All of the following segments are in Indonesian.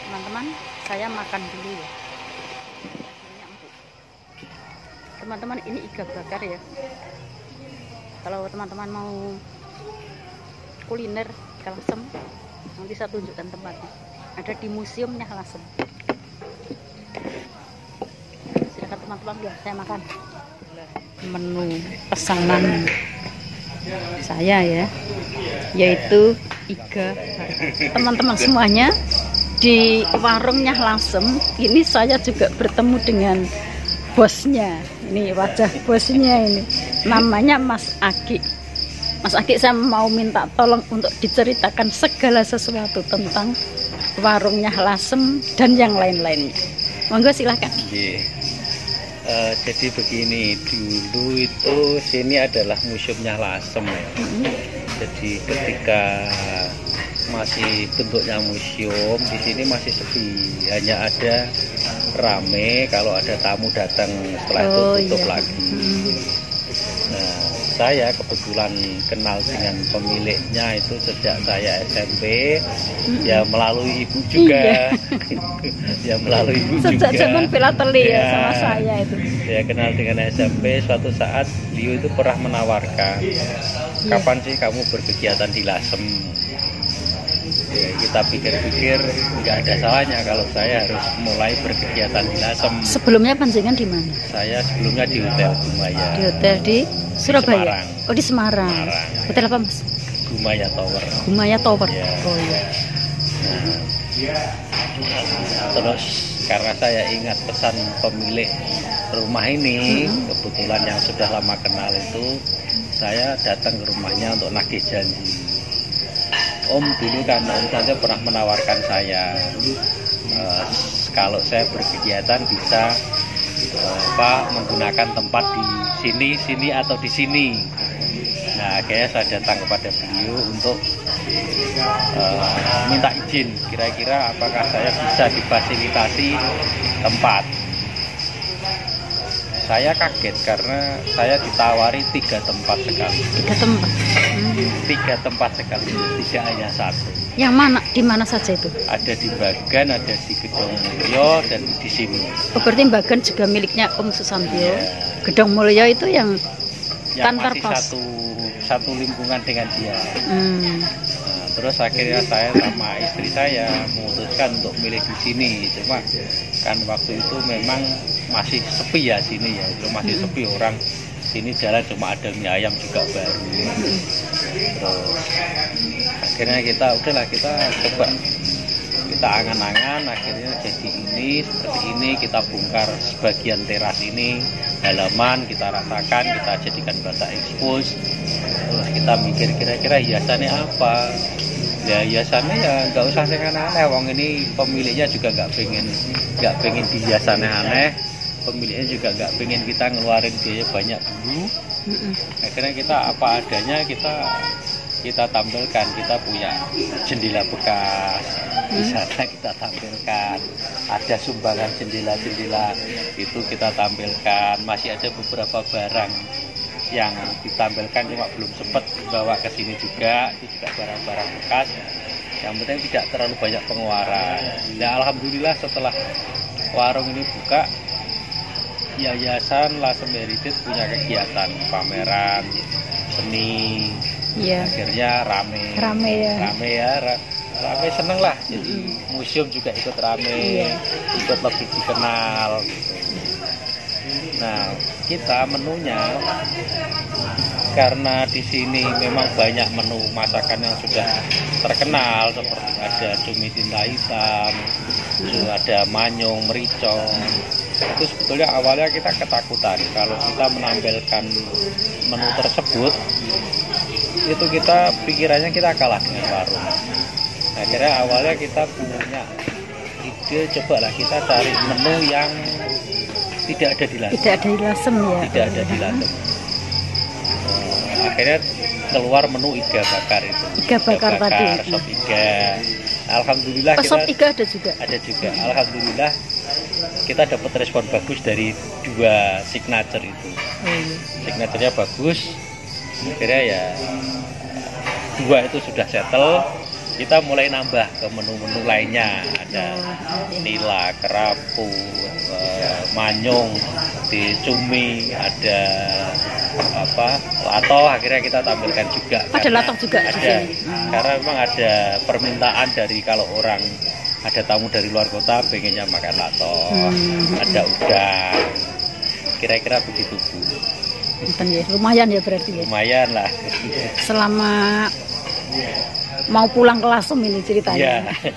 Teman-teman, saya makan dulu ya. Teman-teman, ini iga bakar ya. Kalau teman-teman mau kuliner iga lasem, nanti saya tunjukkan tempatnya. Ada di museumnya lasem. Silakan teman-teman, ya saya makan. Menu pesanan saya ya, yaitu iga bakar. Teman-teman semuanya, di warungnya Lasem ini saya juga bertemu dengan bosnya. Ini wajah bosnya, ini namanya Mas Aki. Mas Aki, saya mau minta tolong untuk diceritakan segala sesuatu tentang warungnya Lasem dan yang lain-lainnya. Monggo silahkan. Jadi begini, dulu itu sini adalah museumnya Lasem ya. Jadi ketika masih bentuknya museum, di sini masih sepi, hanya ada rame kalau ada tamu datang, setelah itu tutup lagi. Nah, saya kebetulan kenal dengan pemiliknya itu sejak saya SMP, ya melalui ibu juga, ya melalui ibu sejak juga. zaman filateli ya sama saya itu. Saya kenal dengan SMP, suatu saat beliau itu pernah menawarkan, kapan sih kamu berkegiatan di Lasem? Ya, kita pikir-pikir nggak ada salahnya kalau saya harus mulai berkegiatan di Lasem. Sebelumnya panjenengan di mana? Saya sebelumnya di Hotel Gumaya. Di hotel di Surabaya. Semarang. Oh, di Semarang. Hotel apa, Mas? Gumaya Tower. Gumaya Tower. Ya. Oh iya. Nah, terus karena saya ingat pesan pemilik rumah ini, kebetulan yang sudah lama kenal itu, saya datang ke rumahnya untuk nagih janji. Om dulu kan om saja pernah menawarkan saya kalau saya berkegiatan bisa menggunakan tempat di sini atau di sini. Nah, akhirnya saya datang kepada beliau untuk minta izin, kira-kira apakah saya bisa difasilitasi tempat. Saya kaget karena saya ditawari 3 tempat sekali. 3 tempat. 3 tempat sekali, tidak hanya 1. Yang mana? Di mana saja itu? Ada di Bagan, ada di Gedong Mulyo, dan di sini. Oh, berarti Bagan juga miliknya Om Susantyo. Ya. Gedong Mulyo itu yang kantor masih pos. satu lingkungan dengan dia. Nah, terus akhirnya saya sama istri saya memutuskan untuk milih di sini. Cuma kan waktu itu memang masih sepi ya sini ya, itu masih sepi orang. Sini jalan cuma ada mie ayam juga baru. Terus akhirnya kita coba kita angan-angan, akhirnya jadi ini seperti ini. Kita bongkar sebagian teras ini, halaman kita ratakan, kita jadikan bata ekspos. Terus kita mikir kira-kira hiasannya apa. Ya hiasannya ya nggak usah yang aneh-aneh. Wong ini pemiliknya juga nggak pengen dihiasannya aneh. Pemiliknya juga nggak pengen kita ngeluarin biaya banyak dulu. Akhirnya kita apa adanya kita tampilkan. Kita punya jendela bekas, di sana kita tampilkan. Ada sumbangan jendela-jendela itu kita tampilkan. Masih ada beberapa barang yang ditampilkan cuma belum sempat bawa ke sini juga. Itu juga barang-barang bekas. Yang penting tidak terlalu banyak pengeluaran. Nah, alhamdulillah setelah warung ini buka, Yayasan Lasem Heritage punya kegiatan pameran seni. Akhirnya rame seneng lah. Jadi museum juga ikut rame, ikut lebih dikenal gitu. Nah, kita menunya karena di sini memang banyak menu masakan yang sudah terkenal, seperti ada cumi tinta hitam, ada manyung, mericong. Itu sebetulnya awalnya kita ketakutan kalau kita menampilkan menu tersebut, itu kita pikirannya kita kalah dengan warung. Akhirnya awalnya kita punya ide, cobalah kita cari menu yang tidak ada di Lasem. Tidak ada di Lasem ya. Tidak ada di Lasem. Akhirnya keluar menu iga bakar itu. Iga bakar tadi. Sop iga. Alhamdulillah sop iga ada juga. Ada juga. Alhamdulillah kita dapat respon bagus dari 2 signature itu. Signaturenya bagus. Akhirnya ya 2 itu sudah settle. kita mulai nambah ke menu-menu lainnya, ada nila, kerapu, manyung, cumi, ada lato, akhirnya kita tampilkan juga. Ada lato juga ada, karena memang ada permintaan dari kalau orang ada tamu dari luar kota pengennya makan lato, ada udang, kira-kira begitu Bu. Lumayan ya berarti ya. Lumayan lah. Selama mau pulang ke Lasem ini ceritanya. Ya.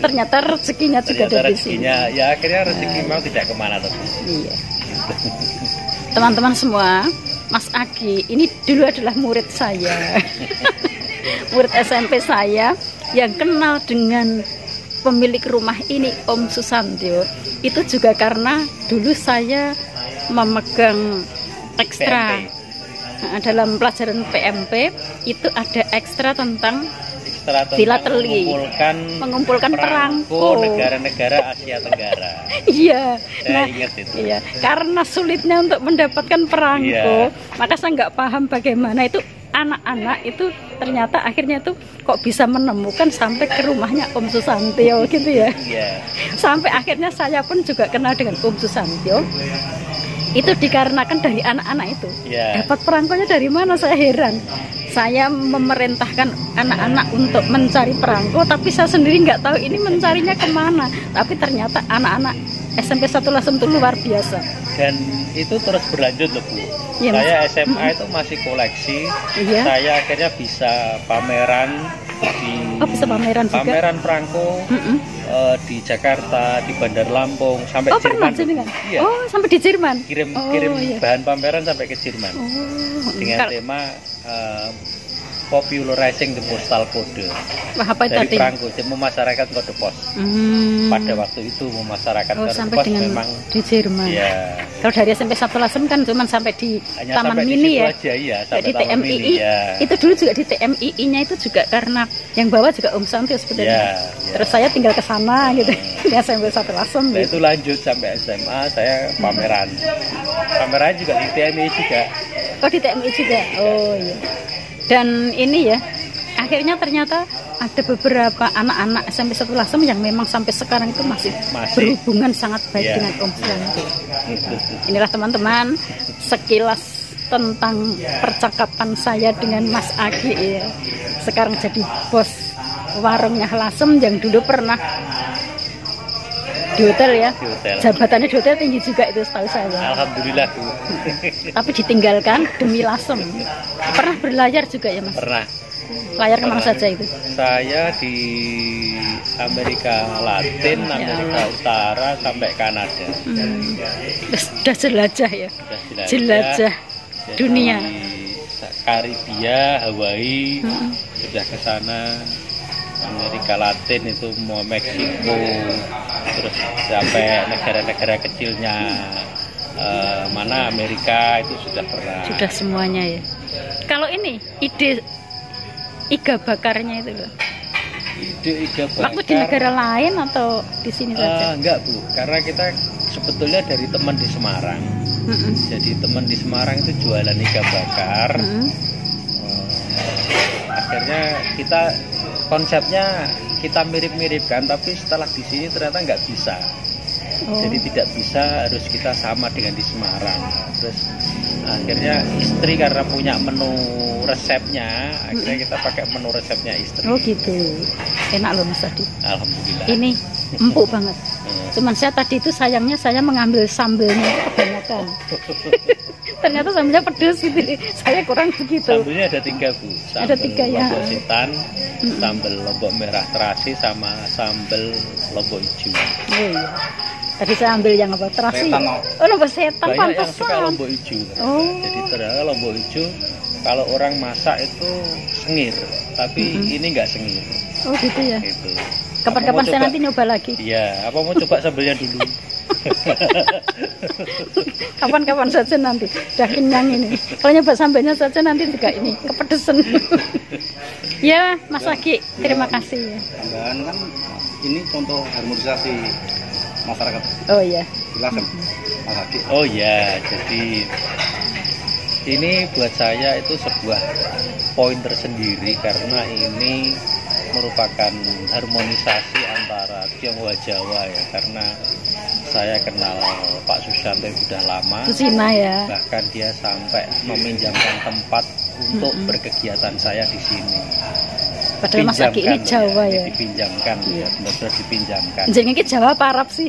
Ternyata rezekinya juga ada di sini. Ya akhirnya rezeki mau tidak kemana tuh. Iya. Teman-teman semua, Mas Agi ini dulu adalah murid saya. Murid SMP saya yang kenal dengan pemilik rumah ini, Om Susantyo. Itu juga karena dulu saya memegang ekstra dalam pelajaran PMP, itu ada ekstra tentang filateli, mengumpulkan perangko negara-negara Asia Tenggara. Iya, saya ingat itu. Iya, karena sulitnya untuk mendapatkan perangko, maka saya nggak paham bagaimana itu anak-anak itu ternyata akhirnya tuh kok bisa menemukan sampai ke rumahnya Om Susantyo gitu ya. Iya. Sampai akhirnya saya pun juga kenal dengan Om Susantyo. Itu dikarenakan dari anak-anak itu. Dapat perangkonya dari mana, saya heran. Saya memerintahkan anak-anak untuk mencari perangko, tapi saya sendiri nggak tahu ini mencarinya kemana. Tapi ternyata anak-anak SMP 1 Lasem itu luar biasa. Dan itu terus berlanjut loh Bu. Ya, saya SMA itu masih koleksi. Iya. Saya akhirnya bisa pameran di bisa pameran juga? Pameran perangko di Jakarta, di Bandar Lampung, sampai Jerman. Iya. Oh, sampai di Jerman. Kirim bahan pameran sampai ke Jerman. Dengan tema popularizing the postal code. Wah, apa dari tadi? perangko, memasyarakatan kode pos. Pada waktu itu memasyarakatan kode pos memang di Jerman. Ya. Kalau dari SMP 1 Lasem kan cuma sampai di hanya Taman sampai Mini ya. Aja, ya di TMII itu dulu juga di TMII-nya itu juga karena yang bawa juga Om Susantyo sebenarnya. Terus saya tinggal ke sana gitu. Di SMP 1 Lasem. Itu lanjut sampai SMA saya pameran. Pameran juga di TMII juga. Oh, di TMII juga. Oh iya. Dan ini ya, akhirnya ternyata ada beberapa anak-anak SMP 1 Lasem yang memang sampai sekarang itu masih berhubungan sangat baik dengan Om Susantyo. Inilah teman-teman sekilas tentang percakapan saya dengan Mas Agi ya. Sekarang jadi bos warungnya Lasem yang dulu pernah di hotel ya. Di hotel. Jabatannya di hotel tinggi juga itu setahu saya. Alhamdulillah Bu. Tapi ditinggalkan demi Lasem. Pernah berlayar juga ya Mas? Pernah. Layar kemana saja itu? Saya di Amerika Latin, Amerika Utara sampai Kanada. Sudah jelajah ya? Jelajah dunia. Karibia, Hawaii, sudah ke sana. Amerika Latin itu mau Meksiko, terus sampai negara-negara kecilnya mana Amerika itu sudah pernah. Sudah semuanya ya. Kalau ini ide iga bakarnya itu loh. Ide iga bakar. Waktu di negara lain atau di sini saja? Enggak Bu, karena kita sebetulnya dari teman di Semarang. Jadi teman di Semarang itu jualan iga bakar. Akhirnya kita konsepnya kita mirip-miripkan, tapi setelah di sini ternyata nggak bisa. Jadi tidak bisa, harus kita sama dengan di Semarang. Terus akhirnya istri karena punya menu resepnya, akhirnya kita pakai menu resepnya istri. Oh gitu, enak loh Mas Adi. Alhamdulillah. Ini empuk banget. Cuman saya tadi itu sayangnya saya mengambil sambelnya kebanyakan. Ternyata sambelnya pedes gitu. Saya kurang begitu. Sambelnya ada 3 Bu. Sambel ada 3 ya. Lombok setan, sambel lombok merah terasi, sama sambel lombok hijau. Oh iya. Tadi saya ambil yang apa? Terasi. Oh, lombok setan. Banyak yang suka lombok hijau. Jadi ternyata lombok hijau kalau orang masak itu sengir, tapi ini enggak sengir. Oh gitu ya. Gitu. Kapan-kapan saya nanti nyoba lagi. Iya, apa mau coba sambelnya dulu? Kapan-kapan saja nanti. Udah kenyang ini. Kalau nyoba sambelnya saja nanti juga ini kepedesan. Ya, Mas Agi, terima kasih ya. Tambahan kan ini contoh harmonisasi masyarakat. Oh iya. Lasem, Mas Agi. Oh iya, jadi ini buat saya itu sebuah poin tersendiri karena ini merupakan harmonisasi antara Tionghoa Jawa ya, karena saya kenal Pak Susanto sudah lama. Cina ya. Bahkan dia sampai meminjamkan tempat untuk berkegiatan saya di sini. Padahal Mas Aki ini Jawa ya. Dipinjamkan, ya, benar-benar dipinjamkan. Jadi ini Jawa apa Arab sih?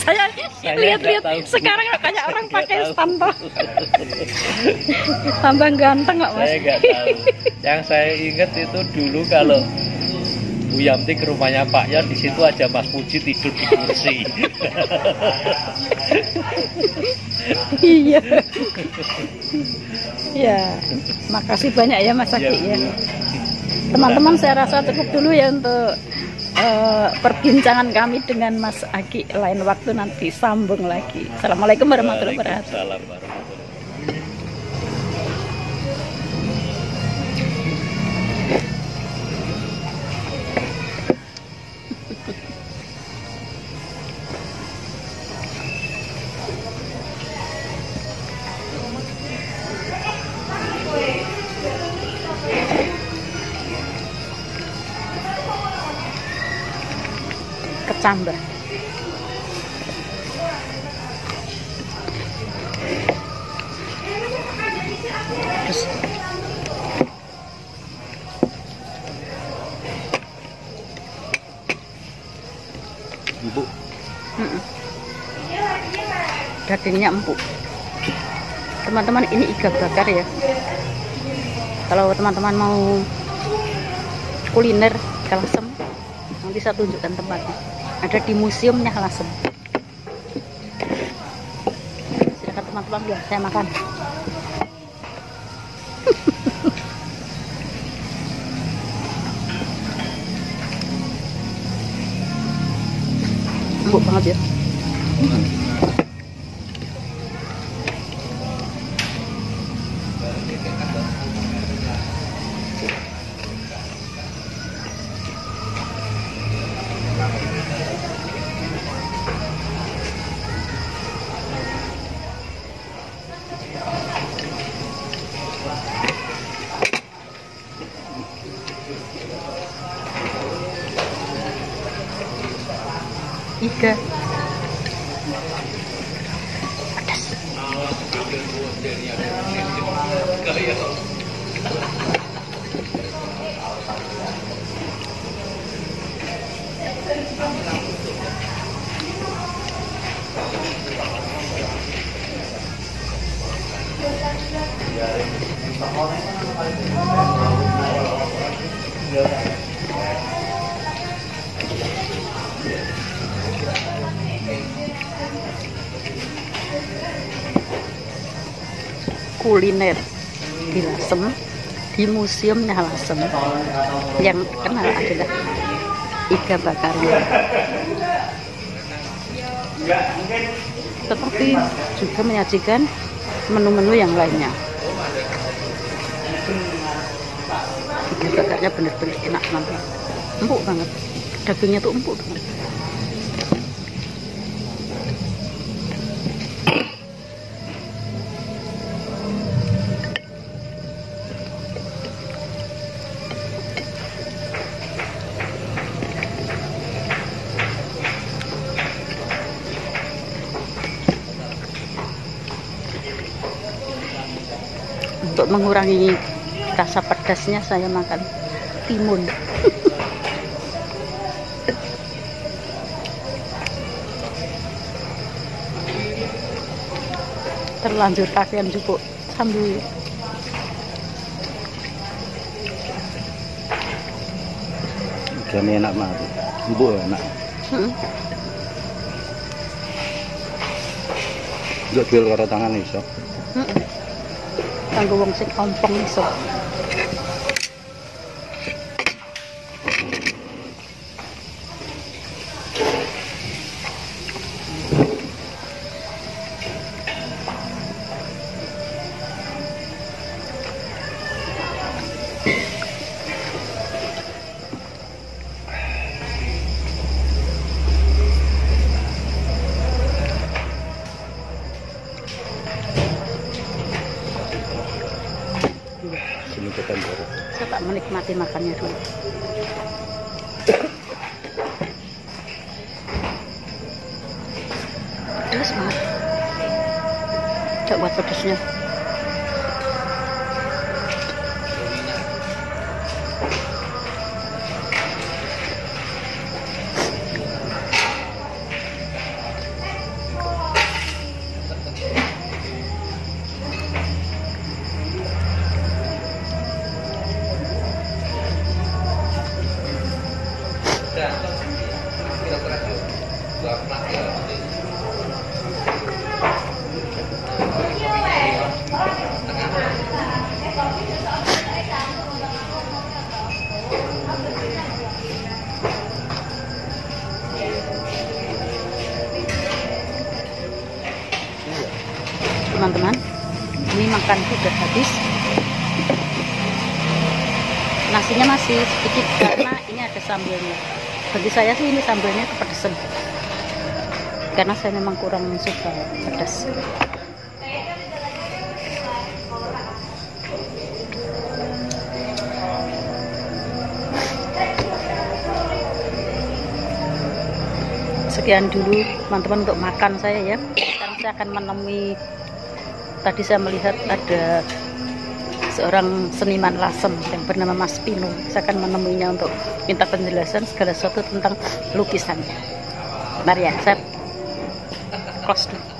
saya lihat-lihat sekarang kayak orang pakai Santo. Tambah ganteng kok Mas. Saya nggak tahu. Yang saya ingat itu dulu kalau Bu Yamti ke rumahnya Pak Yan, di situ aja Mas Puji tidur di kursi. Iya. Ya, makasih banyak ya Mas Aki ya. Teman-teman, saya rasa cukup dulu ya untuk perbincangan kami dengan Mas Aki. Lain waktu nanti sambung lagi. Assalamualaikum warahmatullahi wabarakatuh. Waalaikumsalam warahmatullahi wabarakatuh. Kecambah. Terus Empuk. Dagingnya empuk. Teman-teman, ini iga bakar ya. Kalau teman-teman mau kuliner Lasem, nanti saya tunjukkan tempatnya. Ada di Museum Nyah Lasem. Silakan teman-teman, ya saya makan. Empuk banget ya. Iga pedas. Kuliner di Lasem, di Museum Nyah Lasem. Yang kenal adalah iga bakarnya, tetapi juga menyajikan menu-menu yang lainnya. Iga bakarnya benar-benar enak banget, empuk banget, dagingnya tuh empuk banget. Untuk mengurangi rasa pedasnya, saya makan timun. Terlanjur kakean jupuk sambil Ikannya enak banget. Empuk ya, enak. Juga jual karo tangan iso. kanggo wong sing ompong iso. Saya tak menikmati makannya dulu. masak buat pedasnya. Teman-teman, ini makan sudah habis. Nasinya masih sedikit karena ini ada sambalnya. Bagi saya sih ini sambalnya kepedesan, karena saya memang kurang suka pedas. Sekian dulu teman-teman untuk makan saya ya. Sekarang saya akan menemui, tadi saya melihat ada seorang seniman lasem yang bernama Mas Pino. Saya akan menemuinya untuk minta penjelasan segala sesuatu tentang lukisannya. Mari ya, saya close dulu.